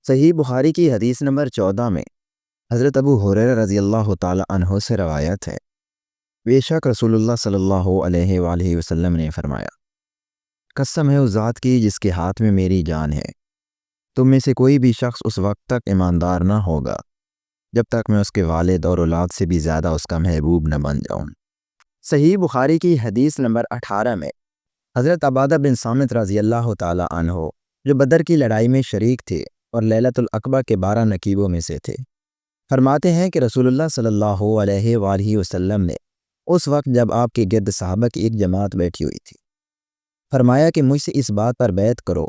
صحیح بخاری کی حدیث نمبر 14 میں حضرت ابو ہریرہ رضی اللہ تعالی عنہ سے روایت ہے، بے شک رسول اللہ صلی اللہ علیہ وآلہ وسلم نے فرمایا، قسم ہے اس ذات کی جس کے ہاتھ میں میری جان ہے، تم میں سے کوئی بھی شخص اس وقت تک ایماندار نہ ہوگا جب تک میں اس کے والد اور اولاد سے بھی زیادہ اس کا محبوب نہ بن جاؤں۔ صحیح بخاری کی حدیث نمبر 18 میں حضرت عبادہ بن صامت رضی اللہ تعالی عنہ جو بدر کی لڑائی میں شریک تھے اور لیلۃ العقبہ کے 12 نقیبوں میں سے تھے، فرماتے ہیں کہ رسول اللہ صلی اللہ علیہ وآلہ وسلم نے اس وقت جب آپ کے گرد صحابہ کی ایک جماعت بیٹھی ہوئی تھی، فرمایا کہ مجھ سے اس بات پر بیعت کرو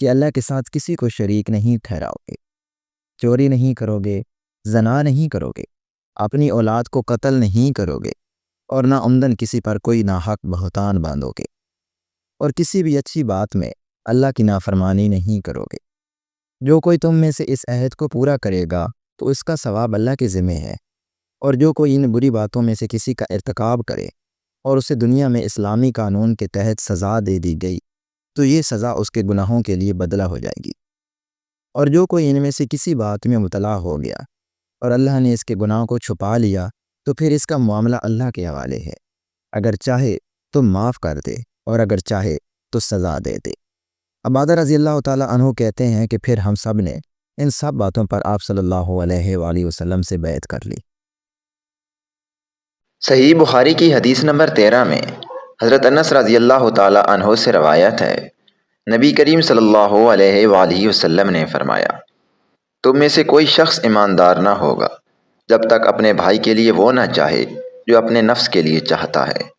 کہ اللہ کے ساتھ کسی کو شریک نہیں ٹھہراؤ گے، چوری نہیں کرو گے، زنا نہیں کرو گے، اپنی اولاد کو قتل نہیں کرو گے، اور نہ عمدن کسی پر کوئی ناحق بہتان باندھو گے، اور کسی بھی اچھی بات میں اللہ کی نافرمانی نہیں کرو گے۔ جو کوئی تم میں سے اس عہد کو پورا کرے گا تو اس کا ثواب اللہ کے ذمہ ہے، اور جو کوئی ان بری باتوں میں سے کسی کا ارتکاب کرے اور اسے دنیا میں اسلامی قانون کے تحت سزا دے دی گئی تو یہ سزا اس کے گناہوں کے لیے بدلہ ہو جائے گی، اور جو کوئی ان میں سے کسی بات میں مبتلا ہو گیا اور اللہ نے اس کے گناہوں کو چھپا لیا تو پھر اس کا معاملہ اللہ کے حوالے ہے، اگر چاہے تو معاف کر دے اور اگر چاہے تو سزا دے دے۔ عبادہ رضی اللہ تعالی عنہ کہتے ہیں کہ پھر ہم سب نے ان سب باتوں پر آپ صلی اللہ علیہ وآلہ وسلم سے بیعت کر لی۔ صحیح بخاری کی حدیث نمبر 13 میں حضرت انس رضی اللہ تعالی عنہ سے روایت ہے، نبی کریم صلی اللہ علیہ وآلہ وسلم نے فرمایا، تم میں سے کوئی شخص ایماندار نہ ہوگا جب تک اپنے بھائی کے لیے وہ نہ چاہے جو اپنے نفس کے لیے چاہتا ہے۔